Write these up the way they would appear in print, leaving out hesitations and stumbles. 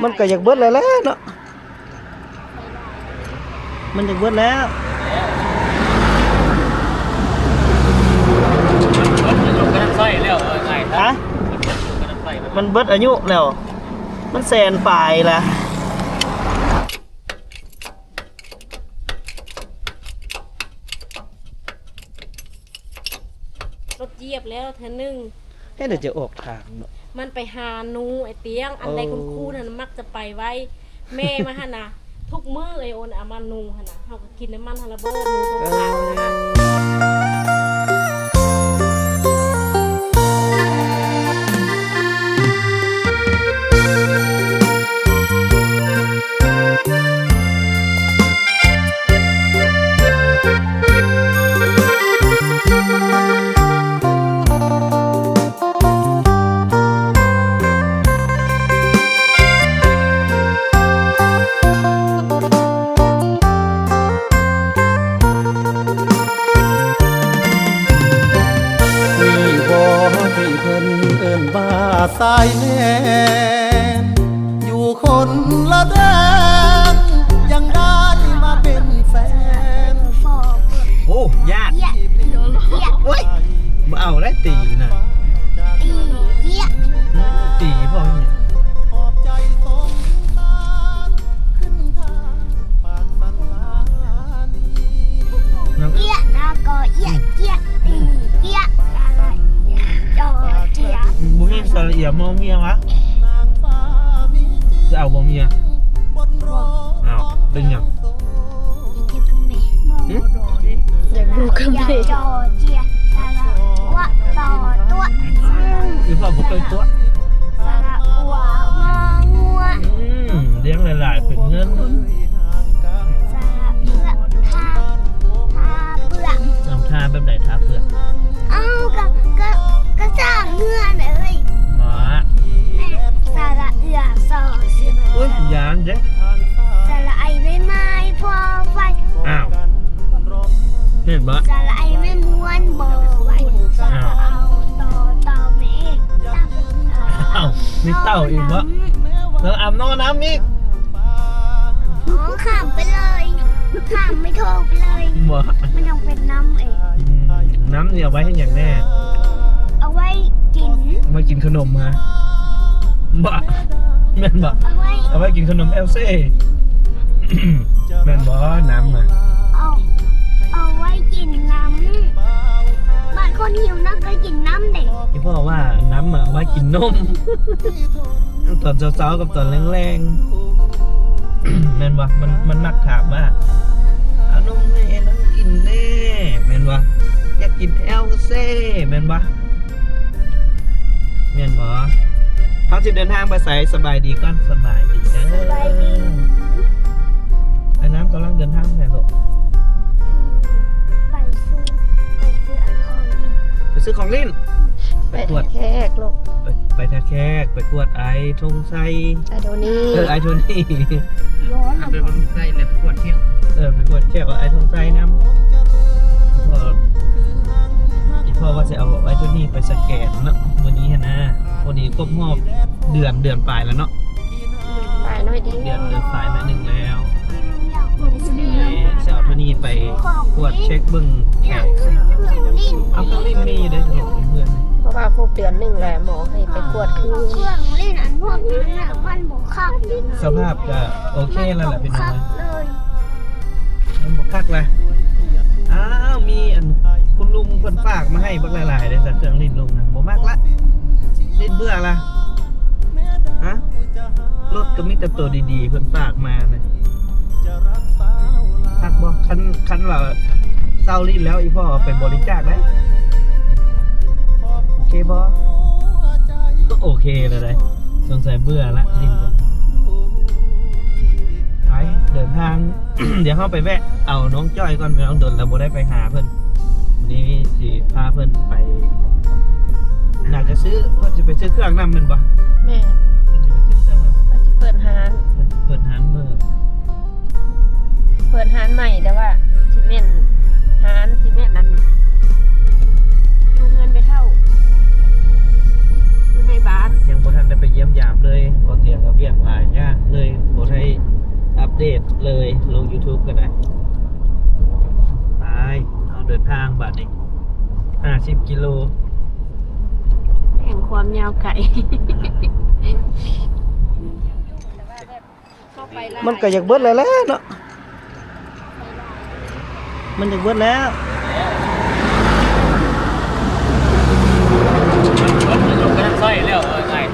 มันก็อยากเบิดแล้วแหละเนาะมันอยากเบิดแล้วฮะมันเบิดอายุแล้วมันแสนปลายละรถเหยียบแล้วเธอหนึ่งเดี๋ยวจะออกทางเนาะมันไปหาหนูไอ้เตียงอันใดคุณครูนั่นมักจะไปไว้แม่มาหั่นน่ะทุกมื้อไอ้โอนเอามานูหั่นน่ะเฮาก็กินน้ำมันหั่นละบ่หนูตรงกลางนะสายแน่อยู่คนละแดนยังได้มาเป็นแฟนโอ้ยากโอ้ยมาเอาได้ตีนะตีพ่อเนี่ยขอบใจสงสารขึ้นทางปากสันลานีเอี้ยนะก็เอี้ยเอี้ยเอี้ยอะไรจอเจียบุ้งสระเอียมองเมียวะจะเอาบอเมียเอาเป็นยังอยากดูกันไหมจอเจียสระวะต่อตัวคือพ่อบุกไปตัวสระวะงองัวเลี้ยงหลายๆเป็นเงินสระเพื่อทาเพื่อเอาทาแบบไหนทาเพื่อเอาก็สร้างเงื่อนเลยหมาสระเอือสอเสือโอ้ยยางเด้สระไอไม่ไม้พอไฟอ้าวเห็นปะสระไอไม่ม้วนบ่ไว้สระเอาต่อเมฆอ้าวมีเต่าอีกปะแล้วอาบน้ำอีกอ๋อข้ามไปเลยข้ามไม่โทรไปเลยบ่ไม่ต้องเป็นน้ำเองน้ำเนี่ยเอาไว้ให้อย่างแน่เอาไว้กินเอาไว้กินขนมมาบ่แม่นบ่เอาไว้กินขนมเอลเซ่แม่นบ่น้ำมาเอาไว้กินน้ำบางคนหิวนักก็กินน้ำเด็กที่พ่อว่าน้ำเอาไว้กินนมตอนเช้าๆกับตอนแรงๆแม่นบ่มันนักถามว่าเอานมให้น้องกินแน่แม่นบ่อยากกินเอลเซ่แม่นบ่แม่นบ่เขาจะเดินทางไปใส่สบายดีก่อนสบายดีสบายดีไอ้น้ำกำลังเดินทางไหนลูกไปซื้อของลิ้นไปตรวจแขกลูกไปท่าแขกไปตรวจไอทงไซไอโทนี่ไอโทนี่ร้อนไปคนไซเลยไปตรวจเที่ยวไปตรวจแขกกับไอทงไซน้ำพ่อว่าจะเอาไอโทนี่ไปสแกนเนาะวันนี้นะพอดีครบรอบเดือนปลายแล้วเนาะปลายน้อยดีเดือนปลายแล้ว1แล้วจะเอาโทนี่ไปตรวจเช็คเบิ้งแขกเอาเครื่องลิ้นมีได้เห็นเพื่อนเพราะว่าครบเดือน1แล้วหมอให้ไปตรวจคือเครื่องลิ้นอันพวกนี้น่ะมันบกคักสภาพจะโอเคแล้วแหละพี่น้องมันบกคักเลยอ้าวมีอันคุณลุงคนฝากมาให้บักหลายๆเลยสักเครื่องลิ้นลุงนะบ่มากละลิ้นเบื่อละฮะรถก็มีแต่ตัวดีๆเพิ่นฝากมาเลยพักบ่คันว่าเศร้าลิ้นแล้วอีพ่อไปบริจาคได้โอเคบ่ก็โอเคเลยสงสัยเบื่อละลิ้นไปเดินทาง เดี๋ยวเข้าไปแวะเอาน้องจ้อยก่อนน้องดนแล้วบ่ได้ไปหาเพิ่นนี่สิพาเพิ่นไปน่าจะซื้อเพิ่นจะไปซื้อเครื่องนำมันบ่แม่เพิ่นจะไปซื้อเครื่องนำเปิดร้านเปิดร้านใหม่แต่ว่าที่แม่นร้านที่แม่นนั้นอยู่เงินไปเท่าอยู่ในบ้านยังบ่ทันได้ไป ตเลยลง YouTube ก็ได้ไปเอาเดินทางบัดนี้50 กิโล แห่งความยาวไกลมันก็อยากเบิดแล้วแหละเนาะมันอยากเบิดแล้ว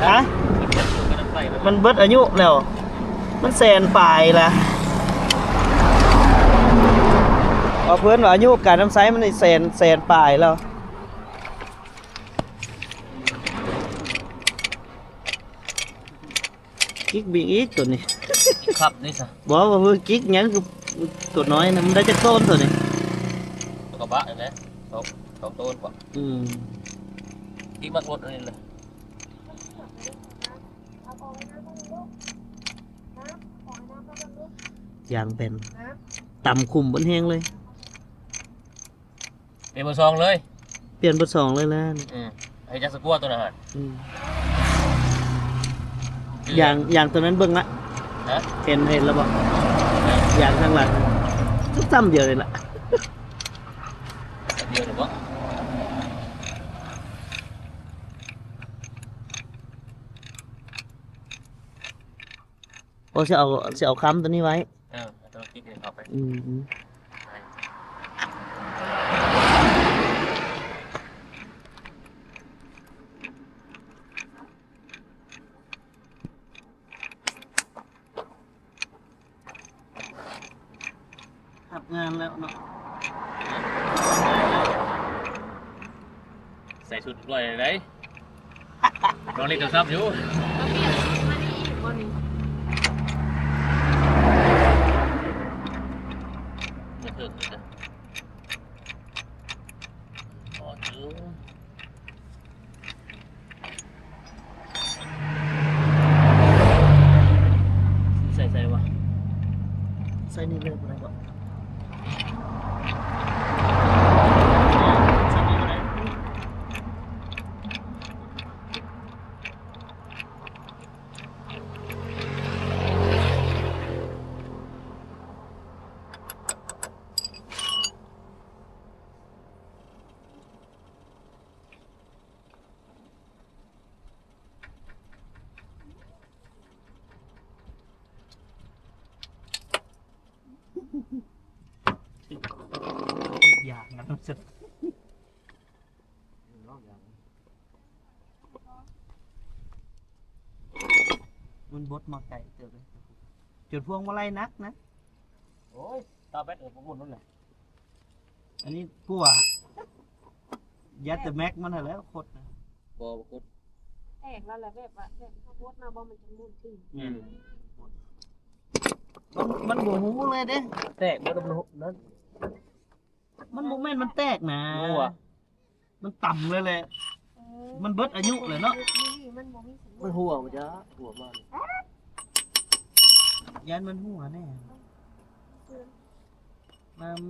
ฮะมันเบิดอายุแล้วมันแสนปลายละเอาเพื่อนว่าอายุการน้ำไซมันได้แสนปลายแล้วกิ๊กบิ๊กอีกตัวนี้ครับนี่สิบอกว่าเพื่อกิ๊กยังคือตัวน้อยนะมันได้จะต้นตัวนี้ตัวกระบะนี่นะสองต้นกว่ากิ๊กมากรถนี่เลยยางเป็นต่ำคุมบนแห้งเลยเปลี่ยนเบอร์สองเลยเปลี่ยนเบอร์สองเลยแล้วไอ้จัสกัวตัวนั้นอย่างตัวนั้นเบิ่งละเห็นแล้วบอกอย่างข้างหลังทุกซ้ำเดียวเลยล่ะเดียวหรือเปล่าโอ้จะเอาค้ำตัวนี้ไว้ต้องคิดเองเอาไปทำงานแล้วเนาะใส่ชุดด้วยเลยลองเล่นโทรศัพท์อยู่ใส่วะใส่นี่เลยอะไรวะใส่นี่อะไรอย่างนั้นสุดมันบดมาไก่เติบเลยจุดพวงมาลัยนักนะโอ้ยตาแบตผมหมดนั่นแหละอันนี้พัวยัดแต่แม็กมันแล้วโคตรนะโคตรแตกแล้วแหละแบบว่าถ้าโพสต์มาบ่มันจะมุ่นขึ้นมันโมหูเลยเด้แตกมันนั่นมันโมเมนต์มันแตกนะมันต่ำเลยแหละมันเบิดอายุเลยเนาะมันหัวมันจะหัวมันยันมันหัวแน่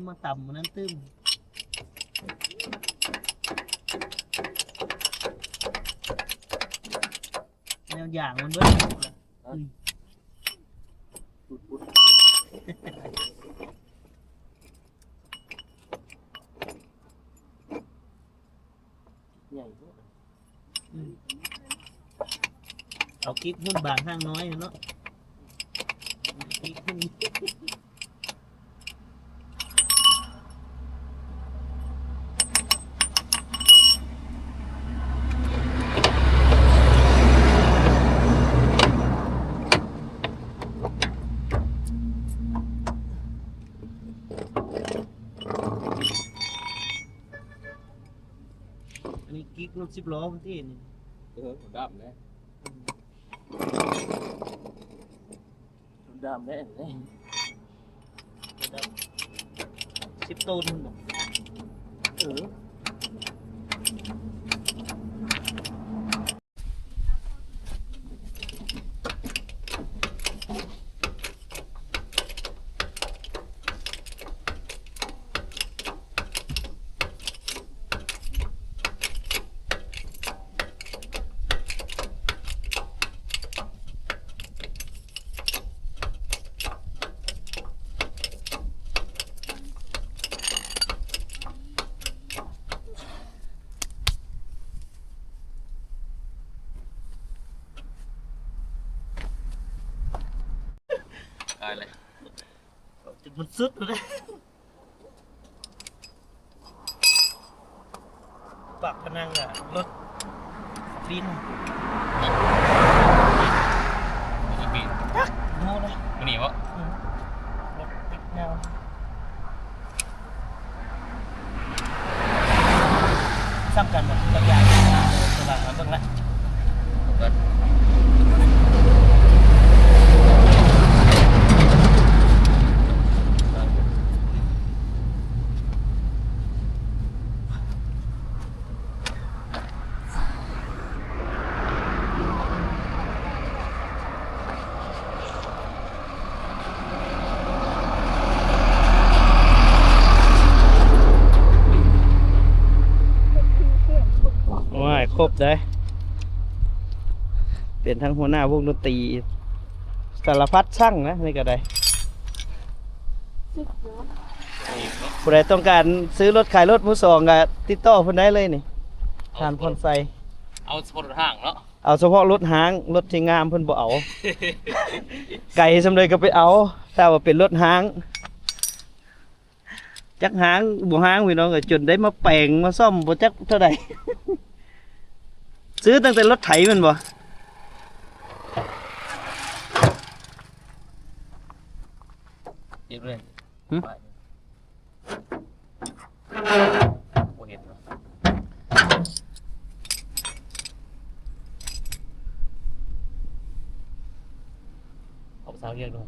มาต่ำมันนั้นตึ้มแนวอย่างมันเบิดอายุเลยใหญ่ด้วยเอากิ๊กหุ้นบางข้างน้อยเนาะกิ๊กหุ้นนี่กิ๊กรถ10 ล้อที่นี่ดับเลยดับได้เลย10 ต้น กายเลย จุดมันสุดเลยปากพนังอ่ะรถดิน จะปีน โง่เลย มันหนีวะ รถติดแนวซ้ำกันหมดบางอย่างตัวหลังมันต้องละ ก็ ว้ายครบได้เป็นทั้งหัวหน้าวงดนตรีสารพัดช่างนะนี่ก็ได้ผู้ใดต้องการซื้อรถขายรถมือสองก็ติดต่อเพิ่นได้เลยนี่ทานพรไซ เอาสปอร์ตห่างเนาะ เอาเฉพาะรถหางรถที่งามเพิ่นบ่เอา ไก่สำเร็จก็ไปเอาถ้าว่าเป็นรถหางจักหางบ่หางพี่น้องก็จนได้มาแปลงมาซ่อมบ่จักเท่าใด ซื้อตั้งแต่รถไถแมันบ่ เย็บเลย หึ โอ้เห็นเนาะเอาสาวเรียกดู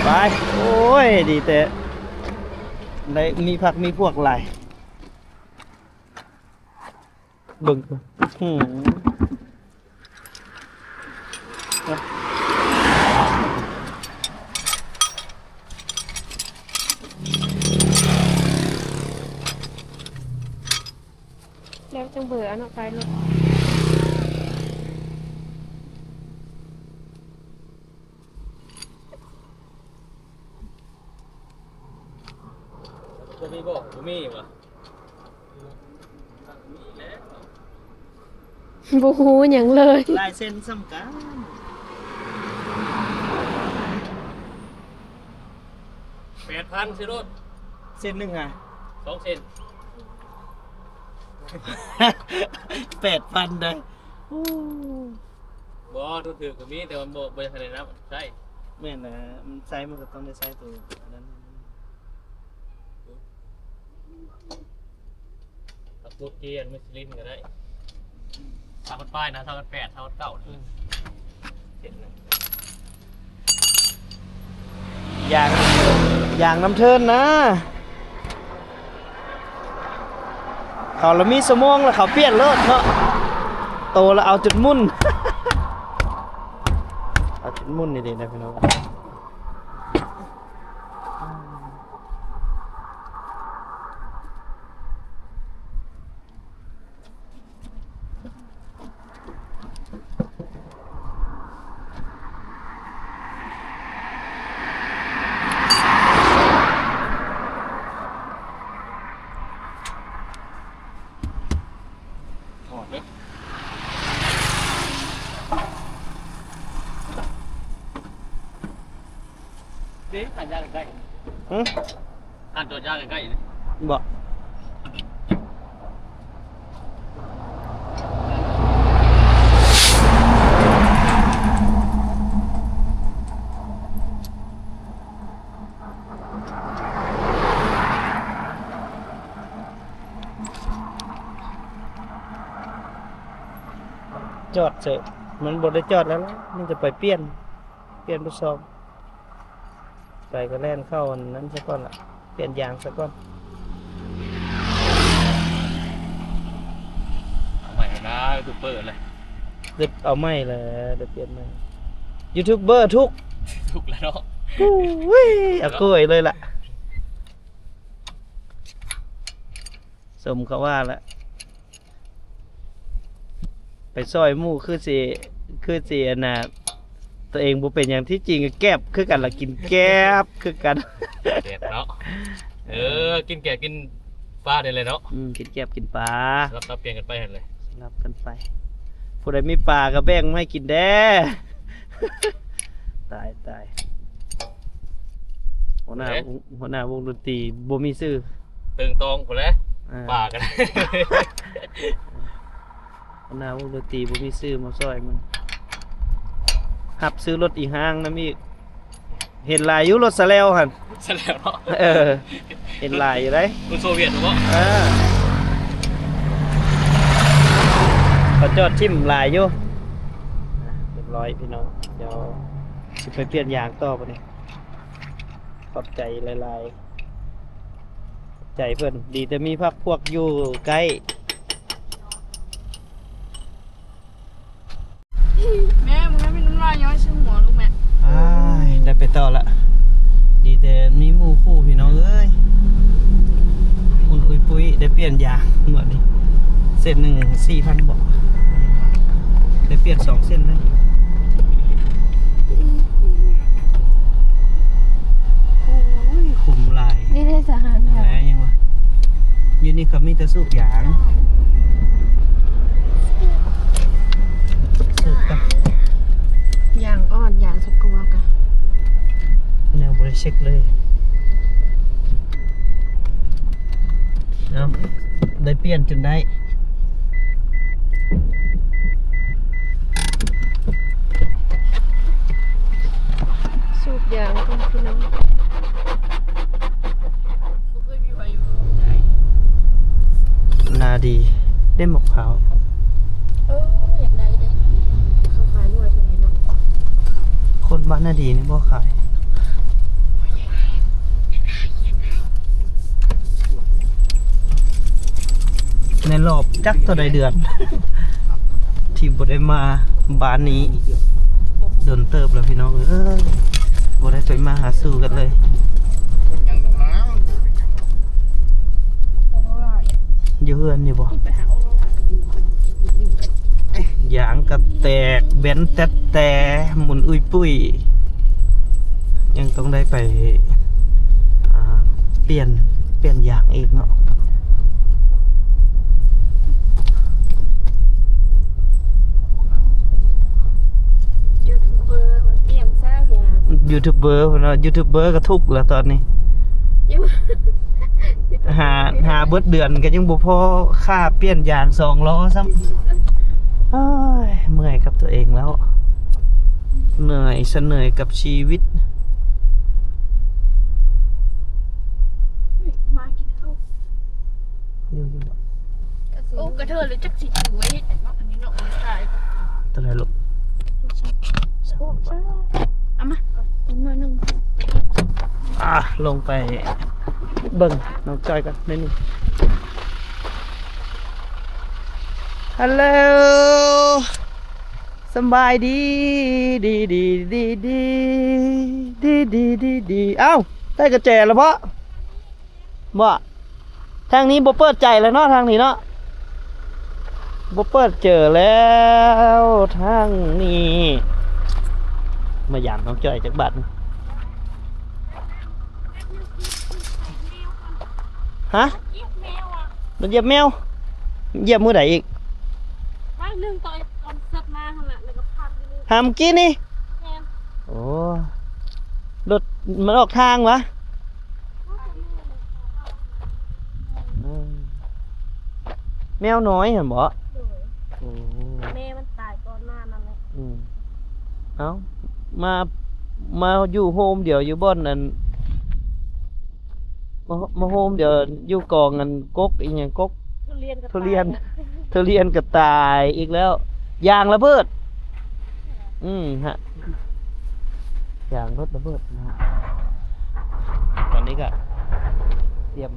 ไปโอ้ยดีแต่ได้มีผักมีพวกหลายเบิ่งหืม แล้วจังเบื่อเนาะไปเนาะ จะมีบอกจะมีวะ บ่ฮู้หยังเลย ลายเส้นซ้ำกัน 8,000สิรถ เส้นหนึงอ่ะ 2 เส้น 8,000ได้โอ้ บ่ทุกถือก็มีแต่มันบ่ทันได้นับใช่ แม่นนะมันไซส์มันก็ต้องได้ไซส์ตัวอันนั้น ถ้าพูดเกียร์มิชลินก็ได้ถ้ามันป้ายนะถ้ามัน8ถ้ามัน9นี่เส้นนึง อย่างน้ำเทินนะเขาละมีสมองแล้วเขาเปลี่ยนเลิศเนาะโตแล้วเอาจุดมุ่น เอาจุดมุ่นนี่ดีนะพี่น้องหอดเด้อเด้อ่านยากใกล้ หึ อ่านตัวยากใกล้ๆเลย บอกจอดเสร็จมันบดได้จอดแล้วล่ะมันจะไปเปลี่ยนผู้ซองไปก็แล่นเข้าอันนั้นซะก่อนล่ะเปลี่ยนยางซะก่อน เอาใหม่นะยูทูบเบอร์เลย เด็ดเอาไม่เลยเด็ดเปลี่ยนไม่ยูทูบเบอร์ทุก ถูกแล้วเนาะ อุ้ยเอากล้วยเลยล่ะสมเขาว่าละไปซอยหมู่คือสิอันน่ะตัวเองบ่เป็นอย่างที่จริงก็แก็บคือกันล่ะกินแก็บคือกัน เด็ดเนาะกินแกะกินปลาได้เลยเนาะ กินแก็บกินปลา รับเปลี่ยนกันไปเห็นเลย รับกันไปผู้ใดมีปลาก็แบ่งมาให้กินแด้ ตายหัวหน้าวงดนตรีบ่มีชื่อ ตึงตองพุ่นแหละป่ากัน หัวหน้าวงดนตรีบ่มีชื่อมาซอยมึงหับซื้อรถอีกห้างนำอีกเห็นหลายอยู่รถสะแล้วหั่น ซะแล้วเนาะ เห็นหลายอยู่ได้ คุณโซเวียตบ่ เขาจอดชิมหลายอยู่เรียบร้อยพี่น้องเดี๋ยวสิไปเปลี่ยนยางต่อปะนี่ขอบใจหลายๆใจเพิ่นดีแต่มีพักพวกอยู่ใกล้ แม่มึงให้พี่น้ำลายย้อยชื่อหัวลูกแม่ ได้ไปต่อละดีแต่มีหมู่คู่พี่น้องเอ้ยอุ่นอุ้ยปุ้ยได้เปลี่ยนยางหมดนี่เส้นหนึ่ง4,000 บาทได้เปลี่ยน2 เส้นเลยโอ้ยขุมลาย นี่ได้สหาร อะไรยังวะอยู่นี่เขามีแต่สูบยางสูบกับ อย่างอ่อนอย่างสุกวกัน แนวบริเช็คเลยเอาได้เปลี่ยนจนได้สูบยางต้องพี่น้อง นาดีได้หมกขาว อยากได้เลยเขาขายหน่วยเท่าไหร่เนาะ คนบ้านนาดีนี่บ่ขายในรอบจักตัวใดเดือน ที่บ่ได้มาบ้านนี้โดนเติบแล้วพี่น้องบ่ได้ไปมาหาสู่กันเลยอยู่เฮือนอยู่บ่ยางกระแตกแบนแต่หมุนอุ้ยปุ้ยยังต้องได้ไปเปลี่ยนยางอีกเนาะยูทูบเบอร์เนาะยูทูบเบอร์ก็ทุกข์แล้วตอนนี้หาเบิดเดือนก็ยังบ่พอค่าเปลี่ยนยาง2 ล้อซ้ำเมื่อยกับตัวเองแล้วเหนื่อยกับชีวิต มากินข้าวโอ้กระเทยหรือจักสิถือไว้เฮ็ดอันเนาะอันนี้เนาะมันขาย ตัวไหนลูก โอ้ใช่เอามาเอาหน่อยหนึง ลงไปเบิ่งน้องจอยกันนิดนึงฮัลโหลสบายดีเอ้าได้กระแจแล้วบ่ทางนี้บ่เปิดใจแล้วเนาะทางนี้เนาะบ่เปิดเจอแล้วทางนี้มาหยามน้องจอยจากบัตรฮะมันเหยียบแมวเหยียบมือไหนอีก ครั้งหนึ่งตอนเสิร์ฟมาขนาดแล้วก็พันไปเลย หามกินนี่ แม่น โอ้รถมันออกทางวะแมวน้อยเห็นบ่โอ้ แม่มันตายก่อนหน้านั้นเลย เอ้ามาอยู่โฮมเดี๋ยวอยู่บ่อนนั่นมาโฮมเดี๋ยวอยู่กองกันกกอีหยังกก ทุเรียนก็ ทุเรียนก็ตายอีกแล้วยางระเบิดฮะยางรถระเบิดนะตอนนี้ก็เตรียม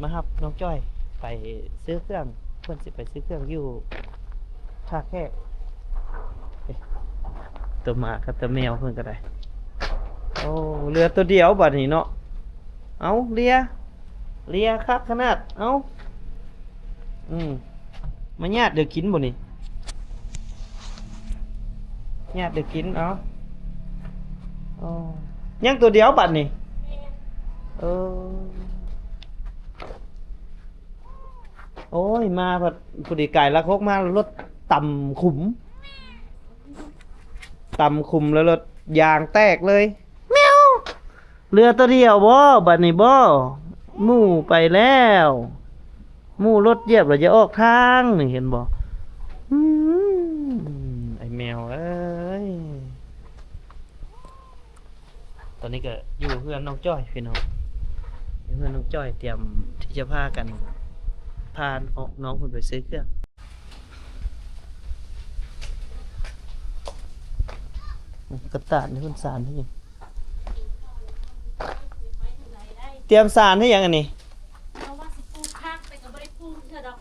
มารับน้องจ้อยไปซื้อเครื่องเพื่อนสิไปซื้อเครื่องอยู่ท่าแค่ตัวหมากับตัวแมวเพื่อนก็ได้โอ้เรือตัวเดียวบัดนี้เนาะเอาเลียคักขนาดเอามาญาติเดี๋ยวกินบ่นี่ญาติเดี๋ยวกินเอายังตัวเดียวบัดนี่โอ้ยมาพอดีไก่ละคกมารถต่ำขุม ตำคุมแล้วรถยางแตกเลยแมวเรือตัวเดียวบ่บัดนี้บ่หมู่ไปแล้วหมู่รถเหยียบแล้วจะออกทางนี่เห็นบ่อืมไอ้แมวเอ้ยตอนนี้ก็อยู่เพื่อนน้องจ้อยพี่น้องอยู่เพื่อนน้องจ้อยเตรียมที่จะพากันพาน้องเพิ่นไปซื้อเครื่องกระตาดนี่เพิ่นสารให้ยังเตรียมสารให้ยังอันนี้ เพราะว่าสิปลูกคักแต่ก็บ่ได้ปลูกเทื่อดอก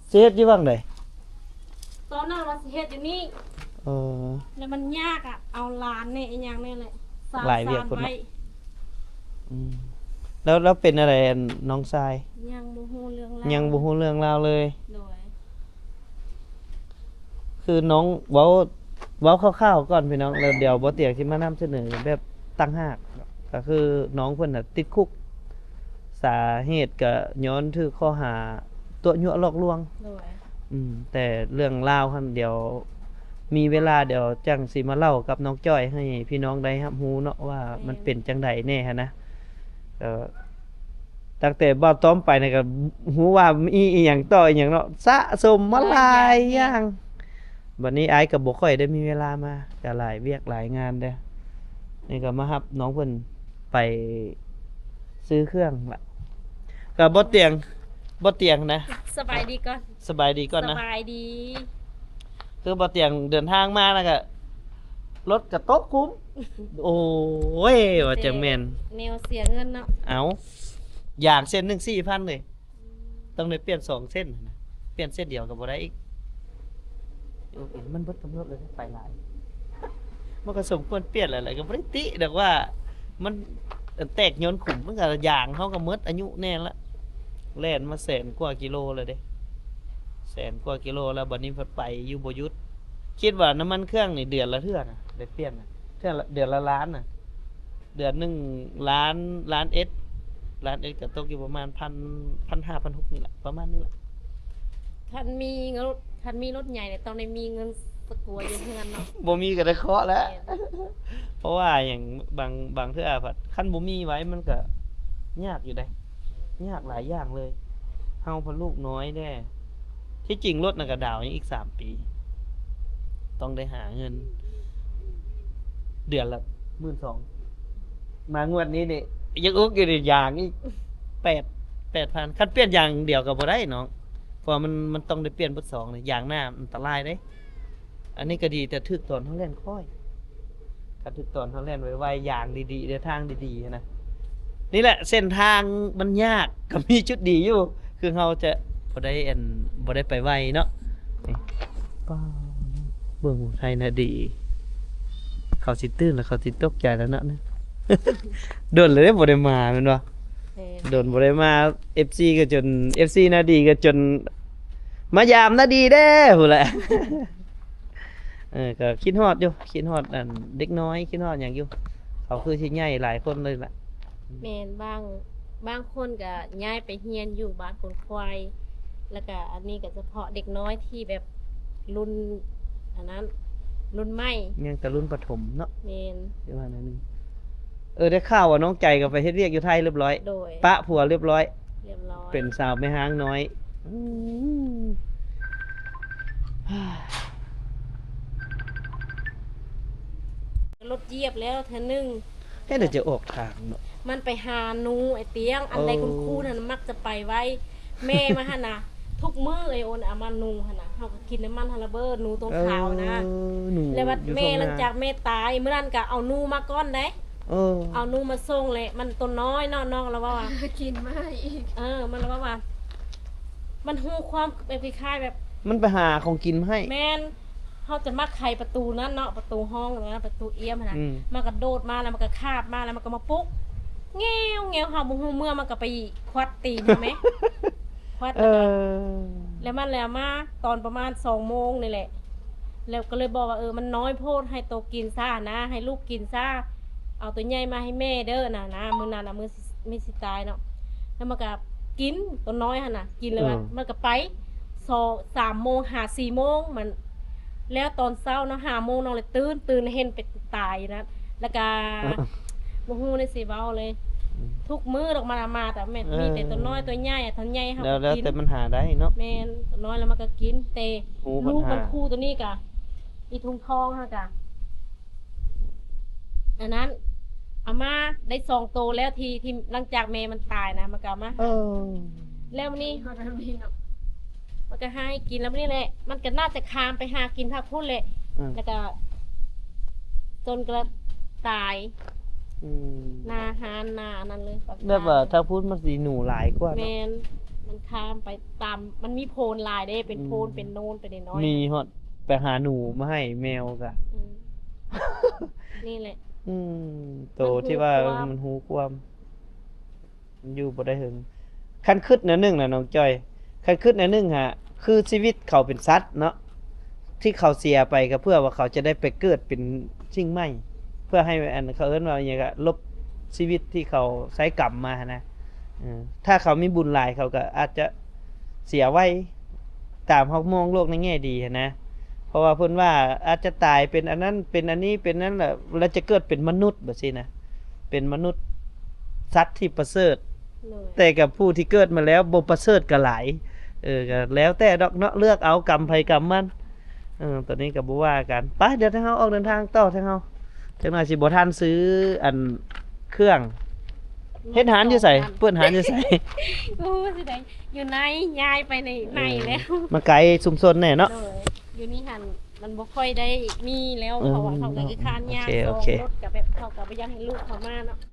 เสียดอยู่บ้างได ตอนนั้นว่าสิเฮ็ดอยู่นี่ เออ แล้วมันยากอ่ะเอาหลานเนี่ยอีหยังเนี่ยแหละสร้าง หลายเวียก สร้าง คนเนาะ ไว้ อืมแล้วเป็นอะไรน้องทราย ยังบ่ฮู้เรื่องราว ยังบ่ฮู้เรื่องราวเลย โดย คือน้องเว้าคร่าวๆก่อนพี่น้องแล้วเดี๋ยวบ่เตียงสิมานำเสนอแบบตั้งหากก็คือน้องเพิ่นน่ะติดคุก สาเหตุก็ย้อนถึกข้อหาตัวยั่วหลอกลวง โดย แต่เรื่องราวหั่นเดี๋ยวมีเวลาเดี๋ยวจังสิมาเล่ากับน้องจ้อยให้พี่น้องได้รับรู้เนาะว่ามันเป็นจังใดแน่หันนะตั้งแต่บ่ต้อมไปนี่ก็ฮู้ว่ามีอีหยังต่ออีหยังเนาะสะสมมาหลายอย่างบัดนี้อ้ายก็บ่ค่อยได้มีเวลามาก็หลายเวียกหลายงานเด้อนี่ก็มารับน้องเพิ่นไปซื้อเครื่องล่ะก็บ่เตียงนะ สบายดีก่อน สบายดีก่อน ส นะ บายดี คือบ่เตียงเดินทางมาแล้วก็รถก็ตกคุ้ม โอ้ยว่าจังแม่น แนวเสียเงินเนาะ เอาอย่างเส้นหนึง 4,000 เลย ต้องได้เปลี่ยน2เส้นนะเปลี่ยนเส้นเดียวก็บ่ได้อีกโอ้ยมันเบิดกำหนดเลยไปหลายมันก็สมควรเปลี่ยนหลายๆก็บ่ได้ติดอกว่ามันแตกย้อนขุมมันก็อย่างเฮาก็หมดอายุแน่ละแล่นมาแสนกว่ากิโลเลยเด้แสนกว่ากิโลแล้วบัดนี้เพิ่นไปอยู่บ่หยุด คิดว่าน้ำมันเครื่องนี่เดือนละเทื่อนะได้เปลี่ยนนะเทื่อละเดือนละล้านนะเดือนหนึ่งล้านเอสก็ตกอยู่ประมาณ1,500-1,600นี่แหละประมาณนี้แหละ คันมีรถใหญ่เนี่ยต้องได้มีเงินสกัวอยู่เฮือนเนาะ บ่มีก็ได้เคาะแล้ว เพราะว่าอย่างบางเทื่อผัดคันบ่มีไว้มันก็ยากอยู่ได้ยากหลายอย่างเลยเฮาพอลูกน้อยแน่ที่จริงรถน่ะก็ดาวยังอีก3 ปี ต้องได้หาเงิน เดือนละ12,000มางวดนี้นี่ยังอุกอยู่ในอย่างอีก8,000คันเปลี่ยนอย่างเดียวก็บ่ได้น้องเพราะมันต้องได้เปลี่ยนเบิด2นี่อย่างหน้ามันอันตรายเด้ อันนี้ก็ดีแต่ถึกตอนเฮาเล่นค่อยถ้าถึกตอนเฮาเล่นไวๆอย่างดีๆเดินทางดีๆนะนี่แหละเส้นทางมันยากก็มีจุดดีอยู่คือเฮาจะบ่ได้ไปไวเนาะนี่ป้าเบิ่งไทยน่ะดี เขาสิตื่นแล้วเขาสิตกใจแล้วเนาะ โดนเลยบ่ได้มาแม่นบ่ แม่น โดนบ่ได้มา FC ก็จน FC น่ะดีก็จนมายามน่ะดีเด้พุ่นแหละ ก็คิดฮอดอยู่คิดฮอดอันเด็กน้อยคิดฮอดหยังอยู่เขาคือสิใหญ่หลายคนเลยล่ะ แม่นบางคนก็ย้ายไปเฮียนอยู่บ้านคนควายแล้วก็อันนี้ก็เฉพาะเด็กน้อยที่แบบรุ่นอันนั้นรุ่นใหม่ ยังแต่รุ่นประถมเนาะ แม่น ประมาณนั้นนึงได้ข่าวว่าน้องใจก็ไปเฮ็ดเวียกอยู่ไทยเรียบร้อย โดย ปะผัวเรียบร้อย เรียบร้อย เป็นสาวแม่ห้างน้อยอืม รถเหยียบแล้วเธอนึง ให้เดี๋ยวจะออกทางเนาะ มันไปหาหนูไอ้เตียง อันใด โอ้ คุณครูนั่นมักจะไปไว้ แม่มาหั่นน่ะ ทุกมื้อไอ้โอนเอามานูหั่นน่ะเฮาก็กินน้ำมันฮัลละเบอร์หนูตรงขาวนะ หนู แล้วว่า อยู่ แม่ ตรง หลัง น้ จากแม่ตายมื้อนั้นก็เอาหนูมาก้อนได้ เออ เอาหนูมาส่งแหละมันตัวน้อยเนาะน้องแล้วว่า กินไม่อีก มันแล้วว่า มันฮู้ความแบบคล้ายๆแบบ มันไปหาของกินมาให้ แม่นเขาจะมาไขประตูนั้นเนาะประตูห้องนะประตูเอี้ยมนะ อืม มันก็โดดมาแล้วมันก็คาบมาแล้วมันก็มาปุ๊กแง้วแง้วเฮาบ่ฮู้เมื่อมันก็ไปควัดตีนใช่ไหม ควัด เอ แล้วก็ อ แล้วมาตอนประมาณ2 โมงนี่แหละ แล้วก็เลยบอกว่ามันน้อยโพดให้โตกินซ่านะ ให้ลูกกินซ่าเอาตัวใหญ่มาให้แม่เด้อนะมื้อนั้นน่ะมื้อสิตายเนาะแล้วมันก็กินตัวน้อยหั่นน่ะกินเลยว่ามันก็ไป2-3 โมงหา4 โมงมัน แล้วตอนเช้าเนาะ5 โมงน้องเลยตื่นแล้วเห็นเป็ดตายนะแล้วก็บ่ฮู้ได้สิเว้าเลย ทุกมื้อดอกมันเอามาแต่แม่นมีแต่ตัวน้อยตัวใหญ่อะตัวใหญ่เฮา แล้ว ก็กิน แต่มันหาได้เนาะ แม่นตัวน้อยแล้วมันก็กินแต่ หูมัน ลูกมัน หา คู่ตัวนี้กะอีทุงทองฮะกะอันนั้นเอามาได้2 โตวแล้วที่หลังจากแม่มันตายนะมันก็เอามา แล้ววันนี้เขาทำนี่เนาะมันก็ให้กินแล้ววันนี้แหละมันก็น่าจะคามไปหากินทักพุ่นแหละ อืม แล้วก็จนกระตาย อืม นาหารนานั่นเลย แบบว่าถ้าพูดมันสิหนูหลายกว่า แม เนาะ นมันคามไปตามมันมีโพนลายเด้เป็นโพนเป็นโนนเป็นน้อยๆ มีฮอดไปหาหนูมาให้แมวกะ อืมนี่แหละ อืมโตที่ว่ามันหูความมันอยู่บ่ได้ถึงคันคิดแนวหนึงน่ะน้องจ้อยคันคิดแนวหนึงฮะคือชีวิตเขาเป็นสัตว์เนาะที่เขาเสียไปก็เพื่อว่าเขาจะได้ไปเกิดเป็นสิ่งใหม่เพื่อให้อันเขาเอิ้นว่าหยังก็ลบชีวิตที่เขาใช้กรรมมานะถ้าเขามีบุญหลายเขาก็อาจจะเสียไว้ตามเฮามองโลกในแง่ดีหั้นนะ เพราะว่าเพิ่นว่าอาจจะตายเป็นอันนั้นเป็นอันนี้เป็นนั้นแหละแล้วจะเกิดเป็นมนุษย์แบบนี้นะเป็นมนุษย์สัตว์ที่ประเสริฐ เลย แต่กับผู้ที่เกิดมาแล้วบ่ประเสริฐก็หลายก็แล้วแต่ดอกเนาะเลือกเอากรรมไผกรรมมันตอนนี้ก็บ่ว่ากันไปเดี๋ยวทางเฮาออกเดินทางต่อทางเฮาจังหน่อยสิบ่ทันซื้ออันเครื่องเฮ็ดหารอยู่ไสเปิ้นหารอยู่ไส โอ้สิได้อยู่ในยายไปในแล้ว มาไกลชุมชนแน่เนาะ เลยอยู่นี่หันมันบ่ค่อยได้มีแล้วเพราะว่าเขาก็คือคานยาง โอเค ส่ โอง เค รถกับแบบเขาก็บ่อยากให้ลูกเขามาเนาะ